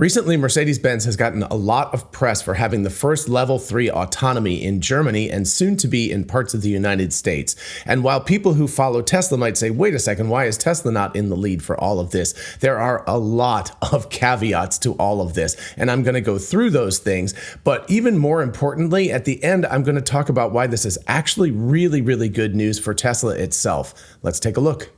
Recently, Mercedes-Benz has gotten a lot of press for having the first level 3 autonomy in Germany and soon to be in parts of the United States. And while people who follow Tesla might say, wait a second, why is Tesla not in the lead for all of this? There are a lot of caveats to all of this, and I'm going to go through those things. But even more importantly, at the end, I'm going to talk about why this is actually really, really good news for Tesla itself. Let's take a look.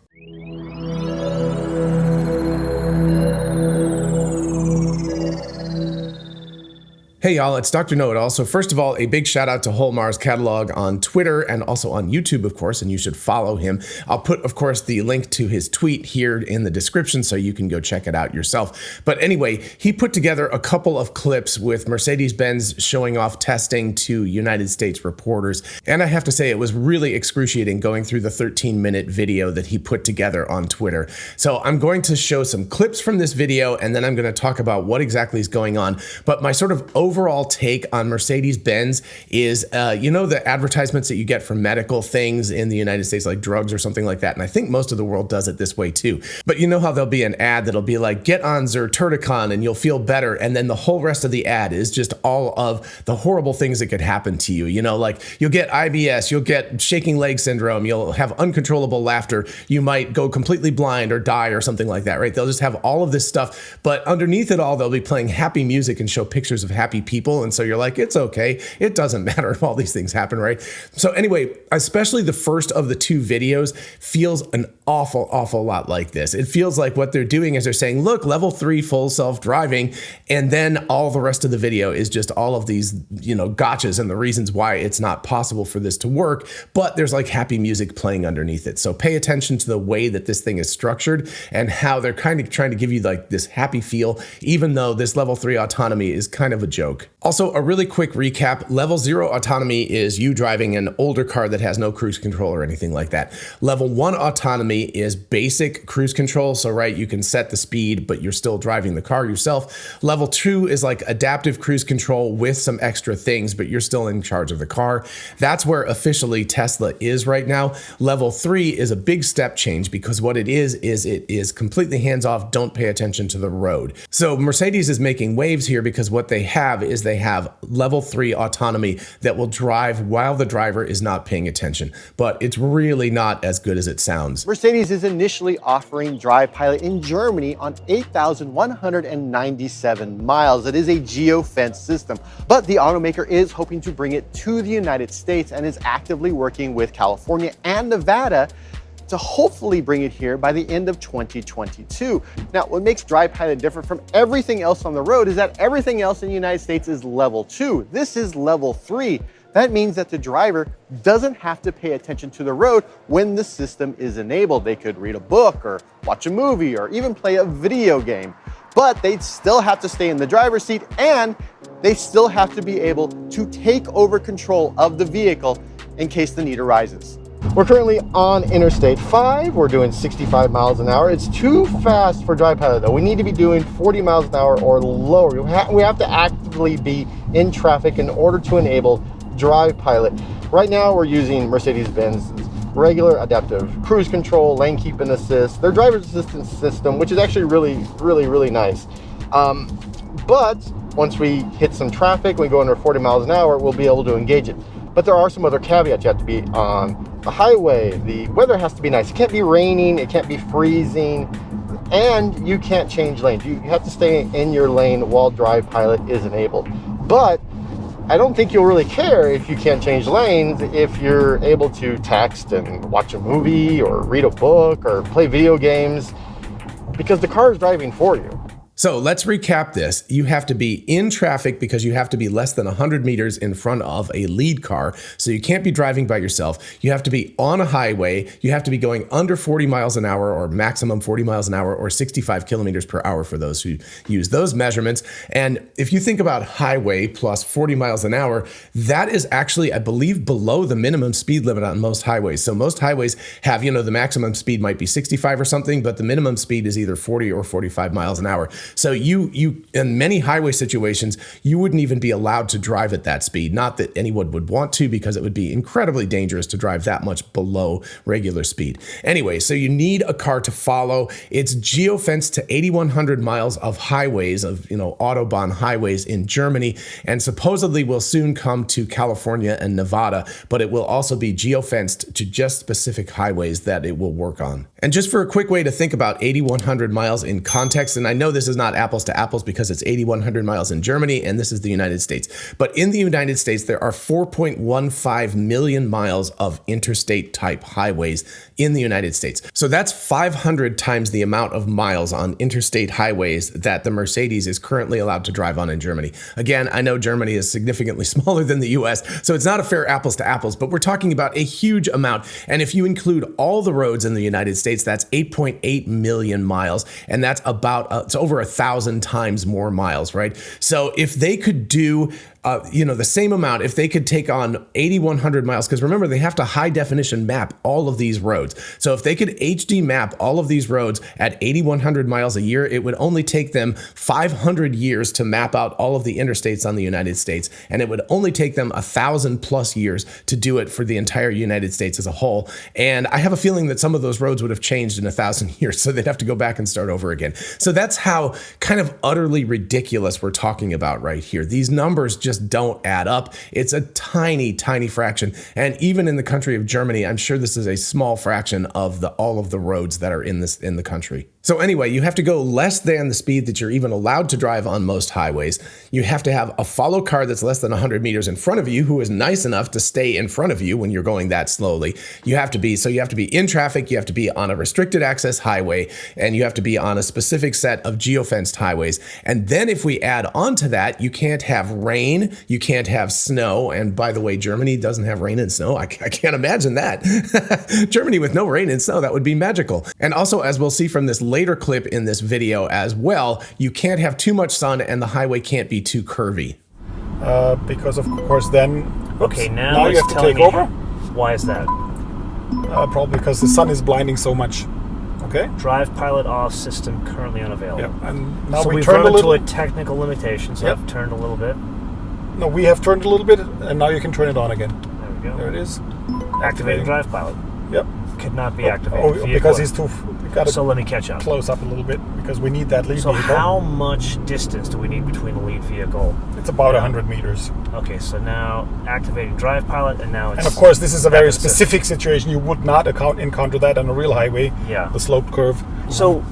Hey y'all, it's Dr. Know-It-All. So first of all, a big shout out to Holmar's catalog on Twitter and also on YouTube, of course, and you should follow him. I'll put, of course, the link to his tweet here in the description so you can go check it out yourself. But anyway, he put together a couple of clips with Mercedes-Benz showing off testing to United States reporters. And I have to say, it was really excruciating going through the 13-minute video that he put together on Twitter. So I'm going to show some clips from this video, and then I'm going to talk about what exactly is going on. But my sort of overall take on Mercedes-Benz is, you know, the advertisements that you get for medical things in the United States, like drugs or something like that. And I think most of the world does it this way too. But you know how there'll be an ad that'll be like, get on Zyrtecon and you'll feel better. And then the whole rest of the ad is just all of the horrible things that could happen to you. You know, like you'll get IBS, you'll get shaking leg syndrome, you'll have uncontrollable laughter, you might go completely blind or die or something like that, right? They'll just have all of this stuff. But underneath it all, they'll be playing happy music and show pictures of happy people. And so you're like, it's okay. It doesn't matter if all these things happen, right? So anyway, especially the first of the two videos feels an awful lot like this. It feels like what they're doing is they're saying, look, level 3 full self-driving. And then all the rest of the video is just all of these, you know, gotchas and the reasons why it's not possible for this to work. But there's like happy music playing underneath it. So pay attention to the way that this thing is structured and how they're kind of trying to give you like this happy feel, even though this level 3 autonomy is kind of a joke. Also, a really quick recap, level 0 autonomy is you driving an older car that has no cruise control or anything like that. Level 1 autonomy is basic cruise control. So, right, you can set the speed, but you're still driving the car yourself. Level 2 is like adaptive cruise control with some extra things, but you're still in charge of the car. That's where officially Tesla is right now. Level 3 is a big step change because what it is it is completely hands-off, don't pay attention to the road. So Mercedes is making waves here because what they have is they have level 3 autonomy that will drive while the driver is not paying attention, but it's really not as good as it sounds. Mercedes is initially offering Drive Pilot in Germany on 8,197 miles. It is a geofence system, but the automaker is hoping to bring it to the United States and is actively working with California and Nevada to hopefully bring it here by the end of 2022. Now, what makes Drive Pilot different from everything else on the road is that everything else in the United States is level 2. This is level 3. That means that the driver doesn't have to pay attention to the road when the system is enabled. They could read a book or watch a movie or even play a video game, but they'd still have to stay in the driver's seat and they still have to be able to take over control of the vehicle in case the need arises. We're currently on Interstate 5. We're doing 65 miles an hour. It's too fast for Drive Pilot though. We need to be doing 40 miles an hour or lower. We have to actively be in traffic in order to enable Drive Pilot. Right now we're using Mercedes-Benz's regular adaptive cruise control, lane keeping assist, their driver's assistance system, which is actually really nice. But once we hit some traffic, we go under 40 miles an hour, we'll be able to engage it. But there are some other caveats. You have to be on the highway. The weather has to be nice. It can't be raining. It can't be freezing. And you can't change lanes. You have to stay in your lane while Drive Pilot is enabled. But I don't think you'll really care if you can't change lanes if you're able to text and watch a movie or read a book or play video games because the car is driving for you. So let's recap this. You have to be in traffic because you have to be less than 100 meters in front of a lead car. So you can't be driving by yourself. You have to be on a highway. You have to be going under 40 miles an hour or maximum 40 miles an hour or 65 kilometers per hour for those who use those measurements. And if you think about highway plus 40 miles an hour, that is actually, I believe, below the minimum speed limit on most highways. So most highways have, you know, the maximum speed might be 65 or something, but the minimum speed is either 40 or 45 miles an hour. So you in many highway situations, you wouldn't even be allowed to drive at that speed. Not that anyone would want to, because it would be incredibly dangerous to drive that much below regular speed. Anyway, so you need a car to follow. It's geofenced to 8,100 miles of highways, of Autobahn highways in Germany, and supposedly will soon come to California and Nevada, but it will also be geofenced to just specific highways that it will work on. And just for a quick way to think about 8,100 miles in context, and I know this is not apples to apples because it's 8,100 miles in Germany and this is the United States, but in the United States, there are 4.15 million miles of interstate type highways in the United States. So that's 500 times the amount of miles on interstate highways that the Mercedes is currently allowed to drive on in Germany. Again, I know Germany is significantly smaller than the US, so it's not a fair apples to apples, but we're talking about a huge amount. And if you include all the roads in the United States, that's 8.8 million miles. And that's about, it's over 1,000 times more miles, right? So if they could do the same amount, if they could take on 8,100 miles, because remember, they have to high definition map all of these roads. So if they could HD map all of these roads at 8,100 miles a year, it would only take them 500 years to map out all of the interstates on the United States. And it would only take them 1,000 plus years to do it for the entire United States as a whole. And I have a feeling that some of those roads would have changed in 1,000 years. So they'd have to go back and start over again. So that's how kind of utterly ridiculous we're talking about right here. These numbers just don't add up. It's a tiny, tiny fraction. And even in the country of Germany, I'm sure this is a small fraction of all of the roads that are in the country. So anyway, you have to go less than the speed that you're even allowed to drive on most highways. You have to have a follow car that's less than 100 meters in front of you, who is nice enough to stay in front of you when you're going that slowly. You have to be in traffic, you have to be on a restricted access highway, and you have to be on a specific set of geofenced highways. And then if we add on to that, you can't have rain, you can't have snow. And by the way, Germany doesn't have rain and snow. I can't imagine that. Germany with no rain and snow, that would be magical. And also, as we'll see from this later clip in this video as well, you can't have too much sun and the highway can't be too curvy. Because of course then... Okay, now you have to take over. Why is that? Probably because the sun is blinding so much. Okay. Drive pilot off, system currently unavailable. Yep. And now so we we've turned run a little. into a technical limitation, so Yep. I've turned a little bit. No, we have turned a little bit, and now you can turn it on again. There we go. There it is. Activating drive pilot. Yep. Could not be activated. Oh, Vehicle. because he's too... Got to So let me catch up. close up a little bit, because we need that lead So vehicle. how much distance do we need between the lead vehicle? It's about 100 meters. Okay, so now activating drive pilot, and now it's... And of course, this is a very back in the specific situation. You would not encounter that on a real highway. Yeah. The sloped curve. So...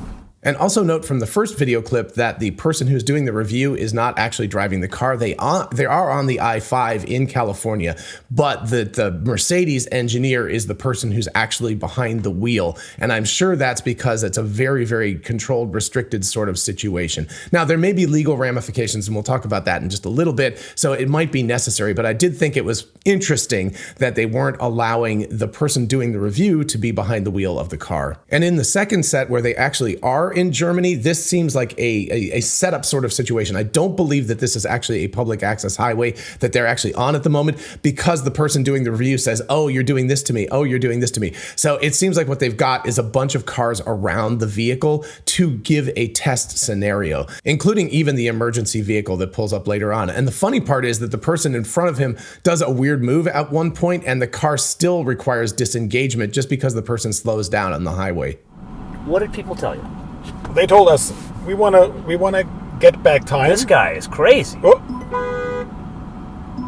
And also note from the first video clip that the person who's doing the review is not actually driving the car. They are on the I-5 in California, but the Mercedes engineer is the person who's actually behind the wheel. And I'm sure that's because it's a very, very controlled, restricted sort of situation. Now, there may be legal ramifications, and we'll talk about that in just a little bit, so it might be necessary, but I did think it was interesting that they weren't allowing the person doing the review to be behind the wheel of the car. And in the second set, where they actually are in Germany, this seems like a setup sort of situation. I don't believe that this is actually a public access highway that they're actually on at the moment, because the person doing the review says, oh, you're doing this to me. Oh, you're doing this to me. So it seems like what they've got is a bunch of cars around the vehicle to give a test scenario, including even the emergency vehicle that pulls up later on. And the funny part is that the person in front of him does a weird move at one point, and the car still requires disengagement just because the person slows down on the highway. What did people tell you? They told us we wanna get back time. This guy is crazy. Oh,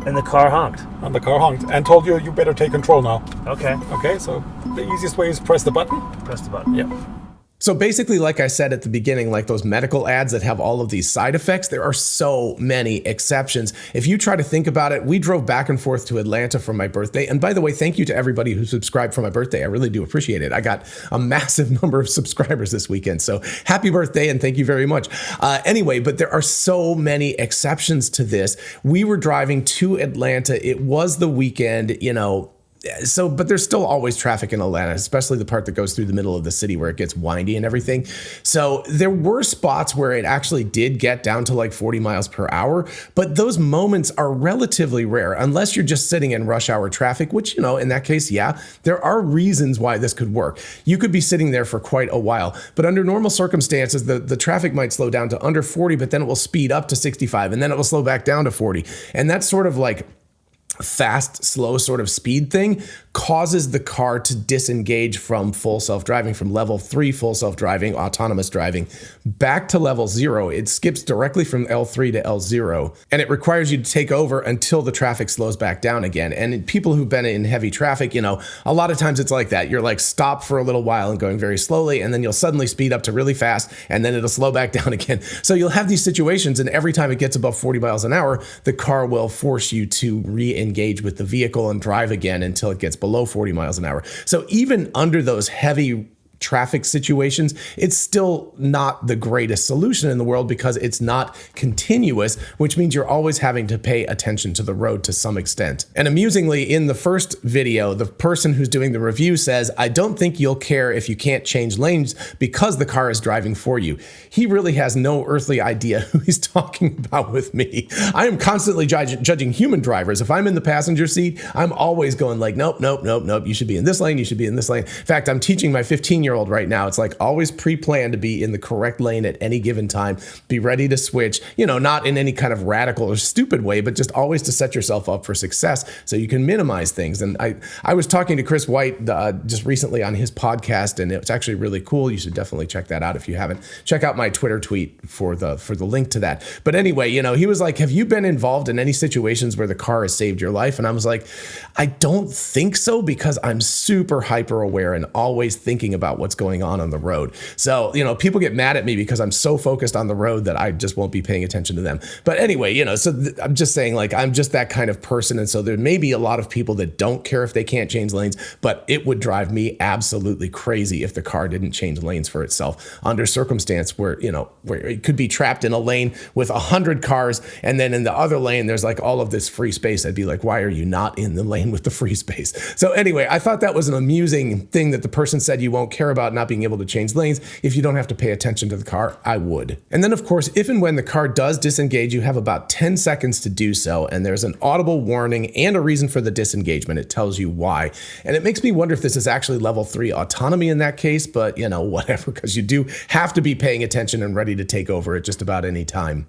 And the car honked. and the car honked and told you better take control now. Okay. Okay, so the easiest way is press the button. Press the button. Yeah. So basically, like I said at the beginning, like those medical ads that have all of these side effects, there are so many exceptions. If you try to think about it, we drove back and forth to Atlanta for my birthday. And by the way, thank you to everybody who subscribed for my birthday. I really do appreciate it. I got a massive number of subscribers this weekend. So happy birthday and thank you very much. Anyway, but there are so many exceptions to this. We were driving to Atlanta. It was the weekend, but there's still always traffic in Atlanta, especially the part that goes through the middle of the city where it gets windy and everything. So there were spots where it actually did get down to like 40 miles per hour, but those moments are relatively rare unless you're just sitting in rush hour traffic, which, in that case, yeah, there are reasons why this could work. You could be sitting there for quite a while, but under normal circumstances, the traffic might slow down to under 40, but then it will speed up to 65 and then it will slow back down to 40. And that's sort of like fast, slow sort of speed thing causes the car to disengage from full self-driving, from level 3 full self-driving, autonomous driving, back to level 0. It skips directly from L3 to L0, and it requires you to take over until the traffic slows back down again. And people who've been in heavy traffic, a lot of times it's like that. You're like stop for a little while and going very slowly, and then you'll suddenly speed up to really fast, and then it'll slow back down again. So you'll have these situations, and every time it gets above 40 miles an hour, the car will force you to re-engage with the vehicle and drive again until it gets below 40 miles an hour. So even under those heavy traffic situations, it's still not the greatest solution in the world because it's not continuous, which means you're always having to pay attention to the road to some extent. And amusingly, in the first video, the person who's doing the review says, I don't think you'll care if you can't change lanes because the car is driving for you. He really has no earthly idea who he's talking about with me. I am constantly judging human drivers. If I'm in the passenger seat, I'm always going like, nope, nope, nope, nope. You should be in this lane. You should be in this lane. In fact, I'm teaching my 15-year-old right now. It's like always pre-planned to be in the correct lane at any given time. Be ready to switch, not in any kind of radical or stupid way, but just always to set yourself up for success so you can minimize things. And I was talking to Chris White just recently on his podcast, and it's actually really cool. You should definitely check that out if you haven't. Check out my Twitter tweet for the link to that. But anyway, he was like, have you been involved in any situations where the car has saved your life? And I was like, I don't think so, because I'm super hyper aware and always thinking about what's going on the road. So, people get mad at me because I'm so focused on the road that I just won't be paying attention to them. But anyway, I'm just saying, like, I'm just that kind of person. And so there may be a lot of people that don't care if they can't change lanes, but it would drive me absolutely crazy if the car didn't change lanes for itself under circumstance where it could be trapped in a lane with 100 cars. And then in the other lane, there's like all of this free space. I'd be like, why are you not in the lane with the free space? So anyway, I thought that was an amusing thing that the person said you won't care about not being able to change lanes if you don't have to pay attention to the car. I would. And then of course, if and when the car does disengage, you have about 10 seconds to do so. And there's an audible warning and a reason for the disengagement. It tells you why. And it makes me wonder if this is actually level 3 autonomy in that case, but whatever, because you do have to be paying attention and ready to take over at just about any time.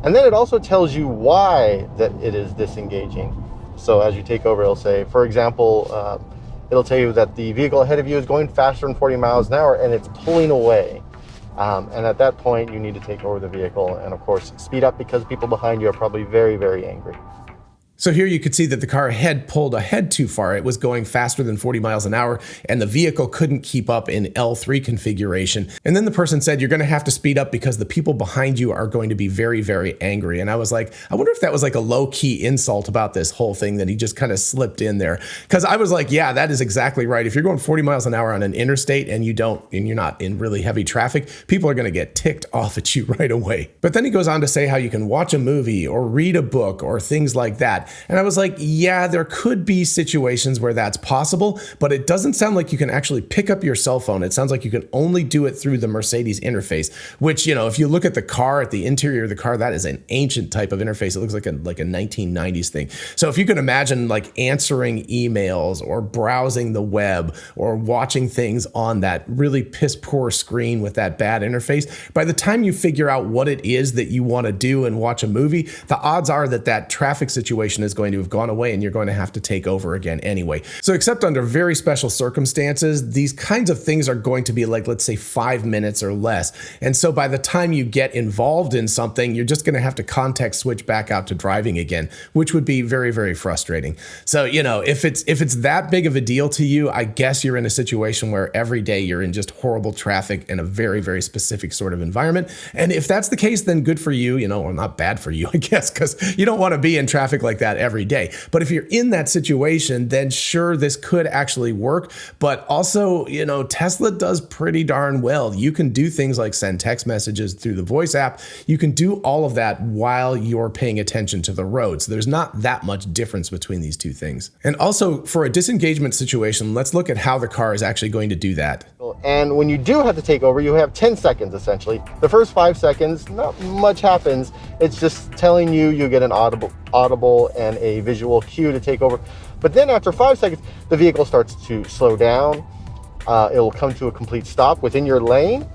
And then it also tells you why that it is disengaging. So as you take over, it'll say, for example, it'll tell you that the vehicle ahead of you is going faster than 40 miles an hour and it's pulling away. And at that point, you need to take over the vehicle and, of course, speed up because people behind you are probably very, very angry. So here you could see that the car had pulled ahead too far. It was going faster than 40 miles an hour, and the vehicle couldn't keep up in L3 configuration. And then the person said, you're going to have to speed up because the people behind you are going to be very, very angry. And I was like, I wonder if that was like a low-key insult about this whole thing that he just kind of slipped in there. Because I was like, yeah, that is exactly right. If you're going 40 miles an hour on an interstate and you're not in really heavy traffic, people are going to get ticked off at you right away. But then he goes on to say how you can watch a movie or read a book or things like that. And I was like, yeah, there could be situations where that's possible, but it doesn't sound like you can actually pick up your cell phone. It sounds like you can only do it through the Mercedes interface, which, if you look at the car, at the interior of the car, that is an ancient type of interface. It looks like a 1990s thing. So if you can imagine like answering emails or browsing the web or watching things on that really piss poor screen with that bad interface, by the time you figure out what it is that you want to do and watch a movie, the odds are that traffic situation is going to have gone away and you're going to have to take over again anyway. So except under very special circumstances, these kinds of things are going to be like, let's say 5 minutes or less. And so by the time you get involved in something, you're just going to have to context switch back out to driving again, which would be very, very frustrating. So, if it's that big of a deal to you, I guess you're in a situation where every day you're in just horrible traffic in a very, very specific sort of environment. And if that's the case, then good for you, or not bad for you, I guess, because you don't want to be in traffic like that every day. But if you're in that situation, then sure, this could actually work. But also, you know, Tesla does pretty darn well. You can do things like send text messages through the voice app. You can do all of that while you're paying attention to the road. So there's not that much difference between these two things. And also for a disengagement situation, let's look at how the car is actually going to do that. And when you do have to take over, you have 10 seconds essentially. The first 5 seconds, not much happens. It's just telling you get an audible and a visual cue to take over. But then after 5 seconds, the vehicle starts to slow down. It will come to a complete stop within your lane.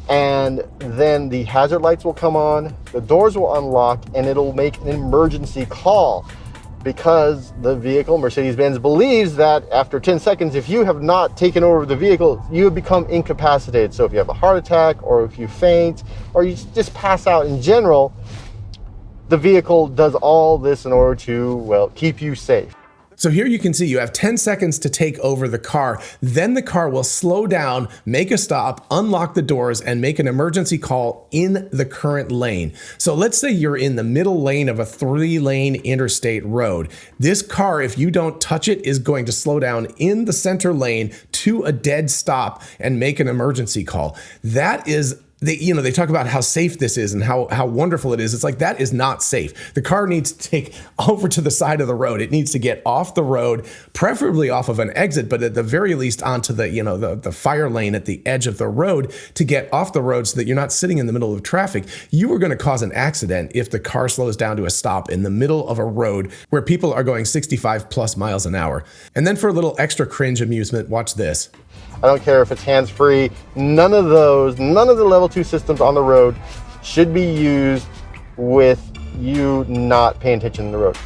And then the hazard lights will come on, the doors will unlock, and it'll make an emergency call. Because the vehicle, Mercedes-Benz, believes that after 10 seconds, if you have not taken over the vehicle, you have become incapacitated. So if you have a heart attack, or if you faint, or you just pass out in general, the vehicle does all this in order to, well, keep you safe. So here you can see you have 10 seconds to take over the car. Then the car will slow down, make a stop, unlock the doors, and make an emergency call in the current lane. So let's say you're in the middle lane of a 3-lane interstate road. This car, if you don't touch it, is going to slow down in the center lane to a dead stop and make an emergency call. That is they talk about how safe this is and how wonderful it is. It's like, that is not safe. The car needs to take over to the side of the road. It needs to get off the road, preferably off of an exit, but at the very least onto the fire lane at the edge of the road to get off the road so that you're not sitting in the middle of traffic. You are going to cause an accident if the car slows down to a stop in the middle of a road where people are going 65 plus miles an hour. And then for a little extra cringe amusement, watch this. I don't care if it's hands-free. None of the level 2 systems on the road should be used with you not paying attention to the road.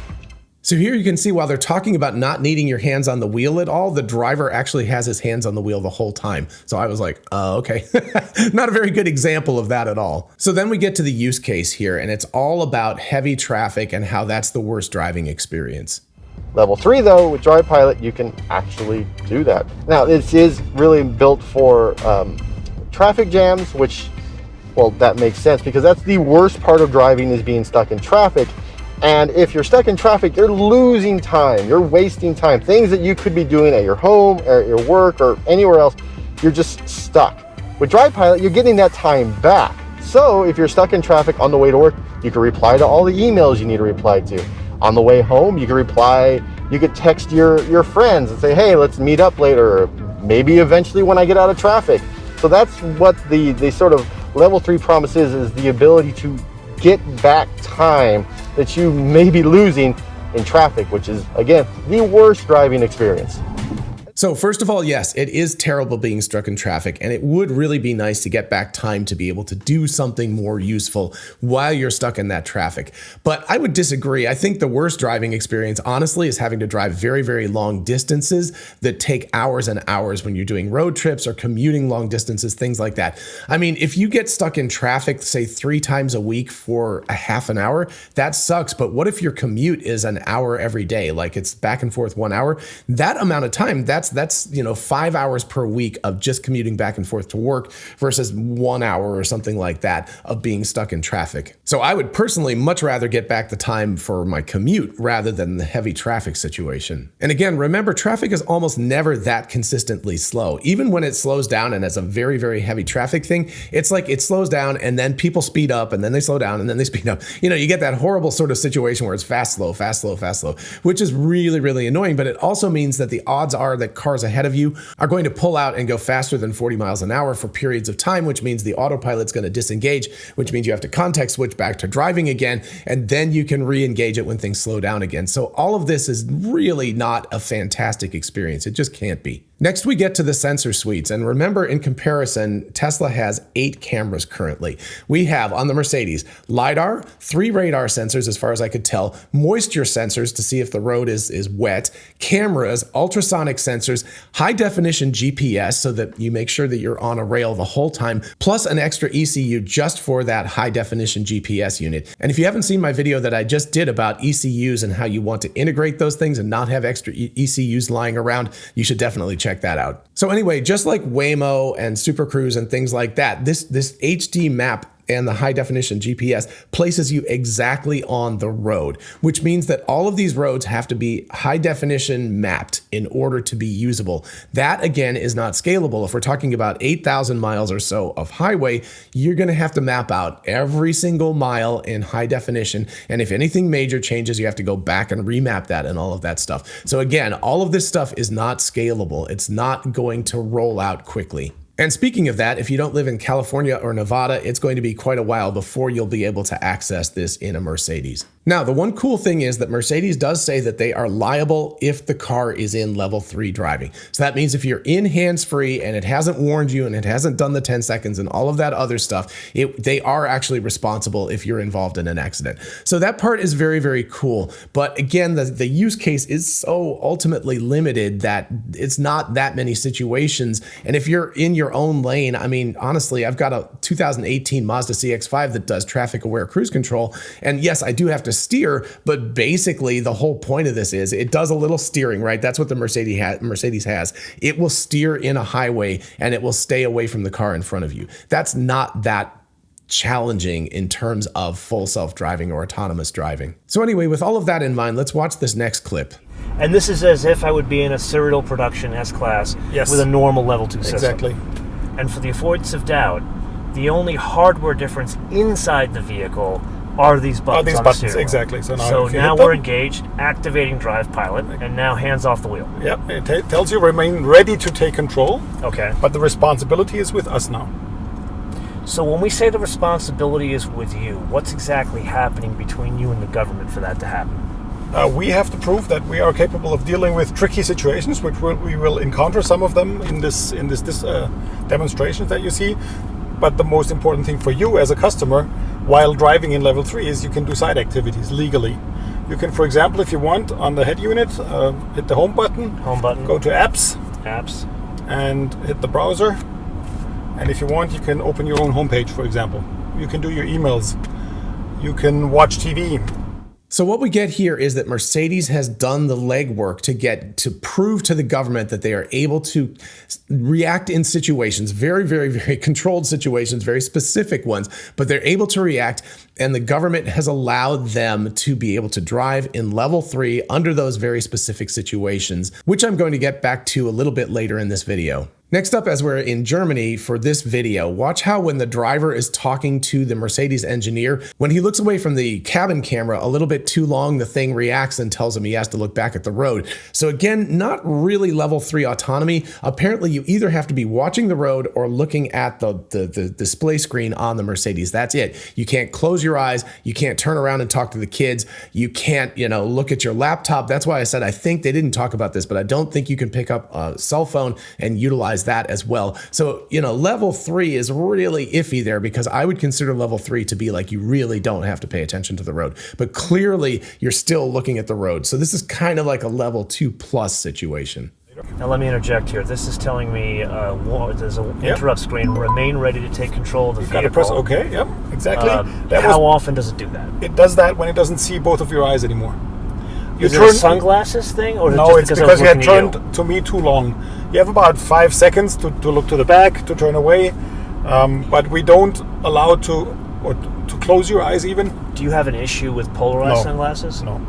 So here you can see while they're talking about not needing your hands on the wheel at all, the driver actually has his hands on the wheel the whole time. So I was like, oh, okay. Not a very good example of that at all. So then we get to the use case here, and it's all about heavy traffic and how that's the worst driving experience. Level 3, though, with Drive Pilot, you can actually do that. Now, this is really built for traffic jams, which, well, that makes sense because that's the worst part of driving, is being stuck in traffic. And if you're stuck in traffic, you're losing time, you're wasting time. Things that you could be doing at your home, or at your work, or anywhere else, you're just stuck. With Drive Pilot, you're getting that time back. So if you're stuck in traffic on the way to work, you can reply to all the emails you need to reply to. On the way home, you could text your friends and say, hey, let's meet up later, or maybe eventually when I get out of traffic. So that's what the sort of level 3 promise is the ability to get back time that you may be losing in traffic, which is, again, the worst driving experience. So first of all, yes, it is terrible being stuck in traffic, and it would really be nice to get back time to be able to do something more useful while you're stuck in that traffic. But I would disagree. I think the worst driving experience, honestly, is having to drive very, very long distances that take hours and hours when you're doing road trips or commuting long distances, things like that. I mean, if you get stuck in traffic, say 3 times a week for a half an hour, that sucks. But what if your commute is an hour every day? Like it's back and forth 1 hour. That amount of time, that's 5 hours per week of just commuting back and forth to work versus 1 hour or something like that of being stuck in traffic. So I would personally much rather get back the time for my commute rather than the heavy traffic situation. And again, remember, traffic is almost never that consistently slow. Even when it slows down and it's a very, very heavy traffic thing, it's like it slows down and then people speed up and then they slow down and then they speed up. You get that horrible sort of situation where it's fast, slow, fast, slow, fast, slow, which is really, really annoying. But it also means that the odds are that cars ahead of you are going to pull out and go faster than 40 miles an hour for periods of time, which means the autopilot's going to disengage, which means you have to context switch back to driving again, and then you can re-engage it when things slow down again. So all of this is really not a fantastic experience. It just can't be. Next, we get to the sensor suites. And remember, in comparison, Tesla has 8 cameras currently. We have on the Mercedes, LiDAR, 3 radar sensors, as far as I could tell, moisture sensors to see if the road is wet, cameras, ultrasonic sensors, high definition GPS so that you make sure that you're on a rail the whole time, plus an extra ECU just for that high definition GPS unit. And if you haven't seen my video that I just did about ECUs and how you want to integrate those things and not have extra ECUs lying around, you should definitely check that out. So anyway, just like Waymo and Super Cruise and things like that, this HD map and the high definition GPS places you exactly on the road, which means that all of these roads have to be high definition mapped in order to be usable. That again is not scalable. If we're talking about 8,000 miles or so of highway, you're going to have to map out every single mile in high definition. And if anything major changes, you have to go back and remap that and all of that stuff. So again, all of this stuff is not scalable. It's not going to roll out quickly. And speaking of that, if you don't live in California or Nevada, it's going to be quite a while before you'll be able to access this in a Mercedes. Now, the one cool thing is that Mercedes does say that they are liable if the car is in level 3 driving. So that means if you're in hands-free and it hasn't warned you and it hasn't done the 10 seconds and all of that other stuff, they are actually responsible if you're involved in an accident. So that part is very, very cool. But again, the use case is so ultimately limited that it's not that many situations. And if you're in your own lane, I mean, honestly, I've got a 2018 Mazda CX-5 that does traffic-aware cruise control. And yes, I do have to steer, but basically the whole point of this is it does a little steering, right? That's what the Mercedes has. It will steer in a highway and it will stay away from the car in front of you. That's not that challenging in terms of full self-driving or autonomous driving. So anyway, with all of that in mind, let's watch this next clip. And this is as if I would be in a serial production S-Class Yes. with a normal level 2 system. Exactly. And for the avoidance of doubt, the only hardware difference inside the vehicle are these buttons on the steering wheel. Exactly. So now we're engaged, activating Drive Pilot, and now hands off the wheel. Yep, it tells you remain ready to take control. Okay. But the responsibility is with us now. So when we say the responsibility is with you, what's exactly happening between you and the government for that to happen? We have to prove that we are capable of dealing with tricky situations, which we will encounter some of them in this demonstrations that you see. But the most important thing for you as a customer while driving in level 3 is you can do side activities legally. You can, for example, if you want, on the head unit, hit the home button, go to apps, and hit the browser. And if you want, you can open your own homepage, for example. You can do your emails. You can watch TV. So what we get here is that Mercedes has done the legwork to prove to the government that they are able to react in situations, very, very, very controlled situations, very specific ones, but they're able to react, and the government has allowed them to be able to drive in level 3 under those very specific situations, which I'm going to get back to a little bit later in this video. Next up, as we're in Germany for this video, watch how when the driver is talking to the Mercedes engineer, when he looks away from the cabin camera a little bit too long, the thing reacts and tells him he has to look back at the road. So again, not really level 3 autonomy. Apparently, you either have to be watching the road or looking at the display screen on the Mercedes. That's it. You can't close your eyes. You can't turn around and talk to the kids. You can't, look at your laptop. That's why I said I think they didn't talk about this, but I don't think you can pick up a cell phone and utilize that as well. So, level 3 is really iffy there, because I would consider level 3 to be like you really don't have to pay attention to the road, but clearly you're still looking at the road. So this is kind of like a level 2+ situation. Now let me interject here. This is telling me there's an interrupt screen. Remain ready to take control of the vehicle. Got to press OK. Yep, exactly. How often does it do that? It does that when it doesn't see both of your eyes anymore. Is it a sunglasses thing, or is no? it It's just because you had turned turned to me too long. You have about 5 seconds to look to the back, to turn away, but we don't allow to close your eyes even. Do you have an issue with polarized sunglasses? No.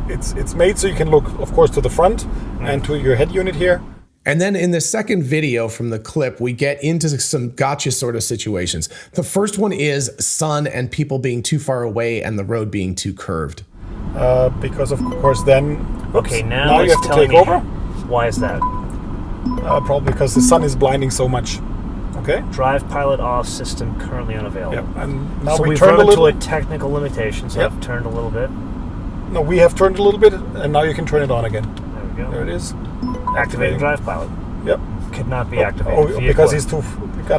It's made so you can look, of course, to the front and to your head unit here. And then in the second video from the clip, we get into some gotcha sort of situations. The first one is sun and people being too far away and the road being too curved. Because of course then... Okay, now you have to take over. Why is that? Probably because the sun is blinding so much. Okay. Drive Pilot off, system currently unavailable. Yep. And now so we've turned run into a technical limitation, so I've turned a little bit. No, we have turned a little bit, and now you can turn it on again. There we go. There it is. Activating Drive Pilot. Yep. Could not be activated. Because he's too...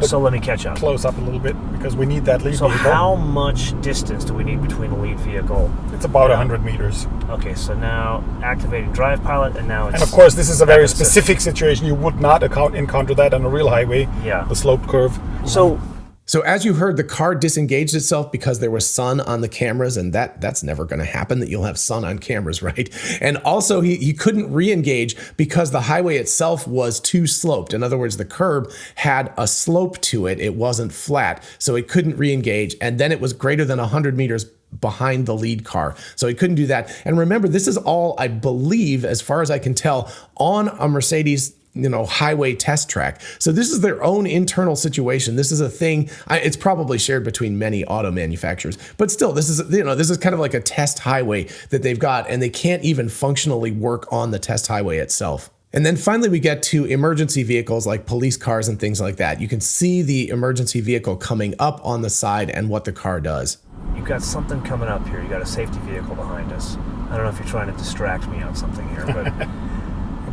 So let me catch up. Close up a little bit, because we need that lead vehicle. So how much distance do we need between the lead vehicle? It's about 100 meters. Okay, so now activating Drive Pilot, and now it's... And of course, this is a very specific situation. You would not encounter that on a real highway. Yeah. The sloped curve. So So as you heard, the car disengaged itself because there was sun on the cameras, and that's never going to happen, that you'll have sun on cameras, right? And also he couldn't re-engage because the highway itself was too sloped. In other words, the curb had a slope to it. It wasn't flat, so it couldn't re-engage. And then it was greater than 100 meters behind the lead car. So he couldn't do that. And remember, this is all, I believe, as far as I can tell, on a Mercedes highway test track. So this is their own internal situation. This is a thing. It's probably shared between many auto manufacturers, but still, this is kind of like a test highway that they've got, and they can't even functionally work on the test highway itself. And then finally, we get to emergency vehicles like police cars and things like that. You can see the emergency vehicle coming up on the side and what the car does. You've got something coming up here. You got a safety vehicle behind us. I don't know if you're trying to distract me on something here, but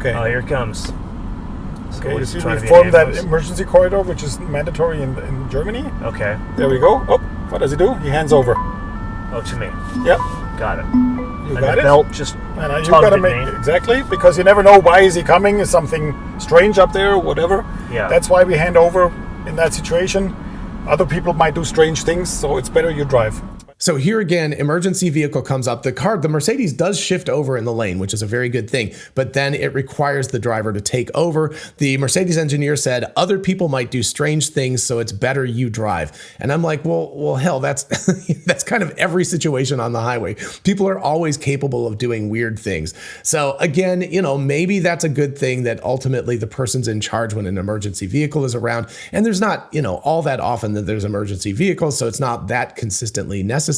Okay. Oh, here it comes. Okay, you see we formed that emergency corridor, which is mandatory in Germany. Okay. There we go. Oh, what does he do? He hands over. Oh, to me. Yep. Got it. You And got the it? belt just And you tugged gotta at make me. exactly, because you never know why is he coming. Is something strange up there or whatever? Yeah. That's why we hand over in that situation. Other people might do strange things, so it's better you drive. So here again, emergency vehicle comes up. The Mercedes does shift over in the lane, which is a very good thing, but then it requires the driver to take over. The Mercedes engineer said other people might do strange things, so it's better you drive. And I'm like, well, hell, that's that's kind of every situation on the highway. People are always capable of doing weird things. So again, maybe that's a good thing that ultimately the person's in charge when an emergency vehicle is around. And there's not, all that often that there's emergency vehicles, so it's not that consistently necessary.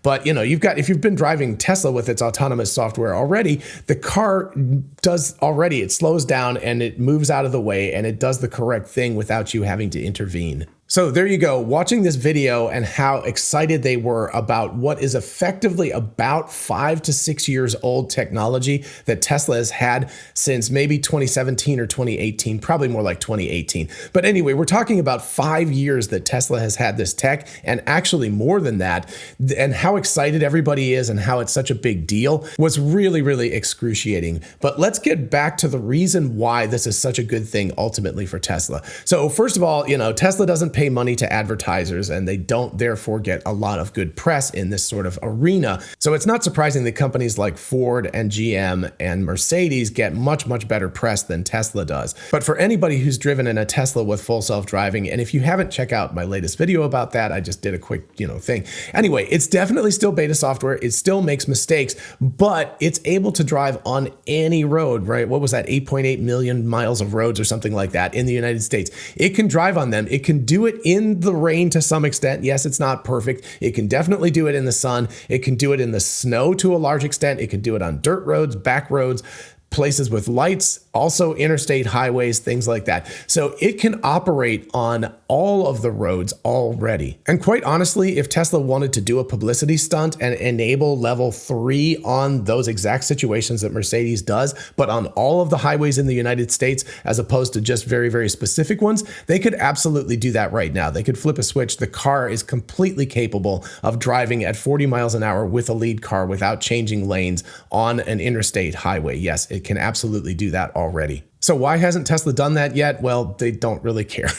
But if you've been driving Tesla with its autonomous software already, the car does already, it slows down and it moves out of the way and it does the correct thing without you having to intervene. So there you go, watching this video and how excited they were about what is effectively about 5 to 6 years old technology that Tesla has had since maybe 2017 or 2018, probably more like 2018. But anyway, we're talking about 5 years that Tesla has had this tech, and actually more than that, and how excited everybody is and how it's such a big deal was really, really excruciating. But let's get back to the reason why this is such a good thing ultimately for Tesla. So first of all, Tesla doesn't pay money to advertisers, and they don't therefore get a lot of good press in this sort of arena. So it's not surprising that companies like Ford and GM and Mercedes get much, much better press than Tesla does. But for anybody who's driven in a Tesla with full self-driving, and if you haven't checked out my latest video about that, I just did a quick, thing. Anyway, it's definitely still beta software. It still makes mistakes, but it's able to drive on any road, right? What was that? 8.8 million miles of roads or something like that in the United States. It can drive on them. It can do it in the rain to some extent. Yes, it's not perfect. It can definitely do it in the sun. It can do it in the snow to a large extent. It can do it on dirt roads, back roads, places with lights, also interstate highways, things like that. So it can operate on all of the roads already. And quite honestly, if Tesla wanted to do a publicity stunt and enable level 3 on those exact situations that Mercedes does, but on all of the highways in the United States, as opposed to just very, very specific ones, they could absolutely do that right now. They could flip a switch. The car is completely capable of driving at 40 miles an hour with a lead car without changing lanes on an interstate highway. Yes, it can absolutely do that already. So why hasn't Tesla done that yet? Well, they don't really care.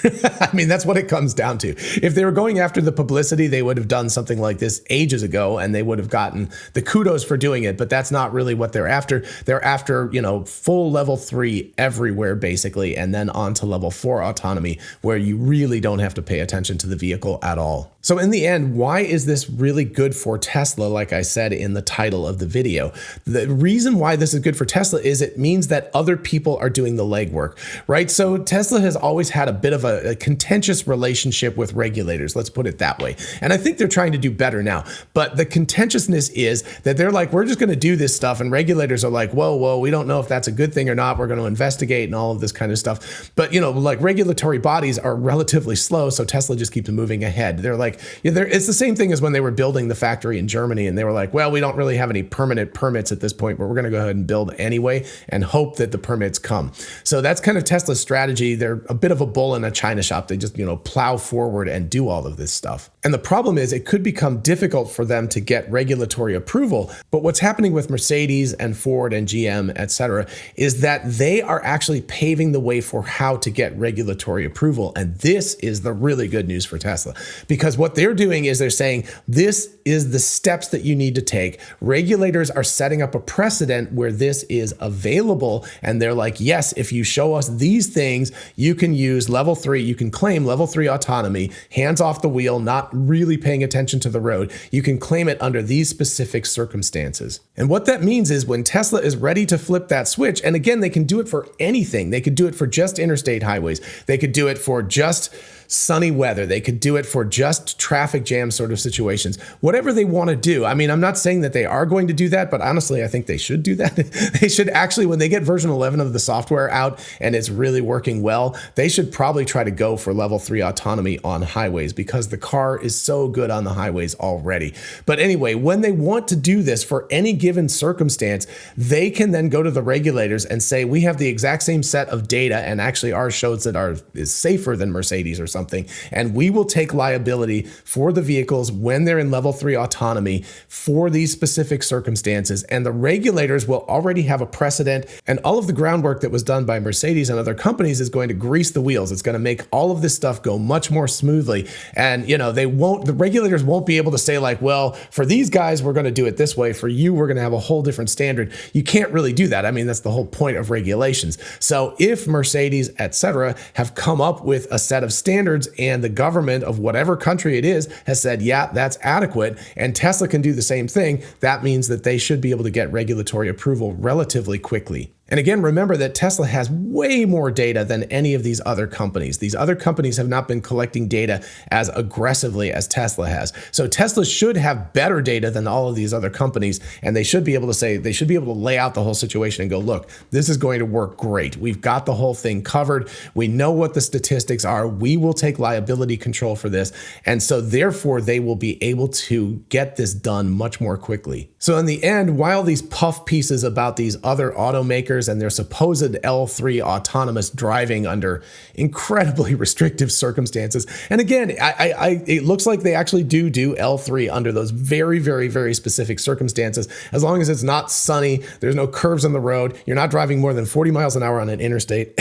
I mean, that's what it comes down to. If they were going after the publicity, they would have done something like this ages ago, and they would have gotten the kudos for doing it, but that's not really what they're after. They're after, full level 3 everywhere, basically, and then on to level 4 autonomy, where you really don't have to pay attention to the vehicle at all. So in the end, why is this really good for Tesla? Like I said in the title of the video, the reason why this is good for Tesla is it means that other people are doing the legwork, right? So Tesla has always had a bit of a contentious relationship with regulators, let's put it that way. And I think they're trying to do better now. But the contentiousness is that they're like, we're just going to do this stuff. And regulators are like, whoa, we don't know if that's a good thing or not. We're going to investigate and all of this kind of stuff. But, like regulatory bodies are relatively slow. So Tesla just keeps moving ahead. They're like, it's the same thing as when they were building the factory in Germany, and they were like, well, we don't really have any permanent permits at this point, but we're going to go ahead and build anyway and hope that the permits come. So that's kind of Tesla's strategy. They're a bit of a bull in a china shop. They just, plow forward and do all of this stuff. And the problem is it could become difficult for them to get regulatory approval. But what's happening with Mercedes and Ford and GM, etc., is that they are actually paving the way for how to get regulatory approval. And this is the really good news for Tesla, because what they're doing is they're saying, this is the steps that you need to take. Regulators are setting up a precedent where this is available. And they're like, yes, if you show us these things, you can use level 3, you can claim level 3 autonomy, hands off the wheel, not really paying attention to the road. You can claim it under these specific circumstances. And what that means is when Tesla is ready to flip that switch, and again, they can do it for anything. They could do it for just interstate highways. They could do it for just sunny weather. They could do it for just traffic jam sort of situations, whatever they want to do. I mean, I'm not saying that they are going to do that, but honestly, I think they should do that. They should actually, when they get version 11 of the software out and it's really working well, they should probably try to go for level 3 autonomy on highways, because the car is so good on the highways already. But anyway, when they want to do this for any given circumstance, they can then go to the regulators and say, we have the exact same set of data, and actually ours shows that is safer than Mercedes or something. And we will take liability for the vehicles when they're in level 3 autonomy for these specific circumstances. And the regulators will already have a precedent, and all of the groundwork that was done by Mercedes and other companies is going to grease the wheels. It's going to make all of this stuff go much more smoothly. And, the regulators won't be able to say like, well, for these guys, we're going to do it this way. For you, we're going to have a whole different standard. You can't really do that. I mean, that's the whole point of regulations. So if Mercedes, etc., have come up with a set of standards, and the government of whatever country it is has said, yeah, that's adequate, and Tesla can do the same thing, that means that they should be able to get regulatory approval relatively quickly. And again, remember that Tesla has way more data than any of these other companies. These other companies have not been collecting data as aggressively as Tesla has. So Tesla should have better data than all of these other companies, and they should be able to lay out the whole situation and go, look, this is going to work great. We've got the whole thing covered. We know what the statistics are. We will take liability control for this. And so therefore, they will be able to get this done much more quickly. So in the end, while these puff pieces about these other automakers and their supposed L3 autonomous driving under incredibly restrictive circumstances. And again, it looks like they actually do L3 under those very, very, very specific circumstances. As long as it's not sunny, there's no curves on the road, you're not driving more than 40 miles an hour on an interstate.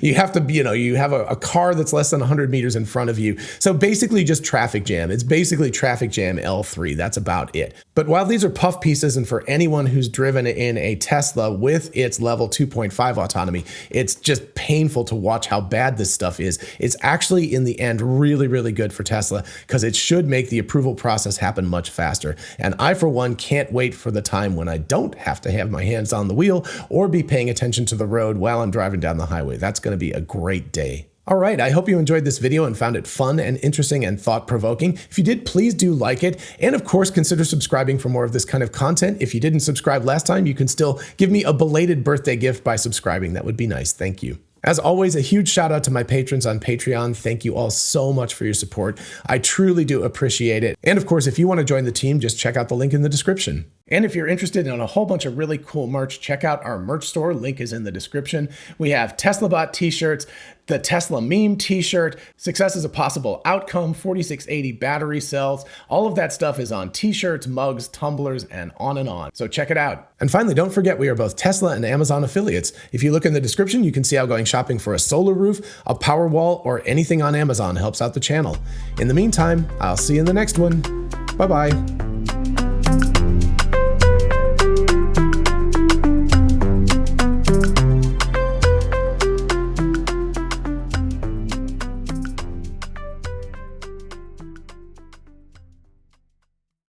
You have to be, you have a car that's less than 100 meters in front of you. So basically just traffic jam. It's basically traffic jam L3. That's about it. But while these are puff pieces, and for anyone who's driven in a Tesla with its level 2.5 autonomy, it's just painful to watch how bad this stuff is. It's actually in the end really, really good for Tesla, because it should make the approval process happen much faster. And I, for one, can't wait for the time when I don't have to have my hands on the wheel or be paying attention to the road while I'm driving down the highway. That's going to be a great day. All right, I hope you enjoyed this video and found it fun and interesting and thought-provoking. If you did, please do like it. And of course, consider subscribing for more of this kind of content. If you didn't subscribe last time, you can still give me a belated birthday gift by subscribing. That would be nice. Thank you. As always, a huge shout out to my patrons on Patreon. Thank you all so much for your support. I truly do appreciate it. And of course, if you want to join the team, just check out the link in the description. And if you're interested in a whole bunch of really cool merch, check out our merch store. Link is in the description. We have TeslaBot t-shirts, the Tesla meme t-shirt, Success is a Possible Outcome, 4680 battery cells. All of that stuff is on t-shirts, mugs, tumblers, and on. So check it out. And finally, don't forget we are both Tesla and Amazon affiliates. If you look in the description, you can see how going shopping for a solar roof, a Powerwall, or anything on Amazon helps out the channel. In the meantime, I'll see you in the next one. Bye-bye.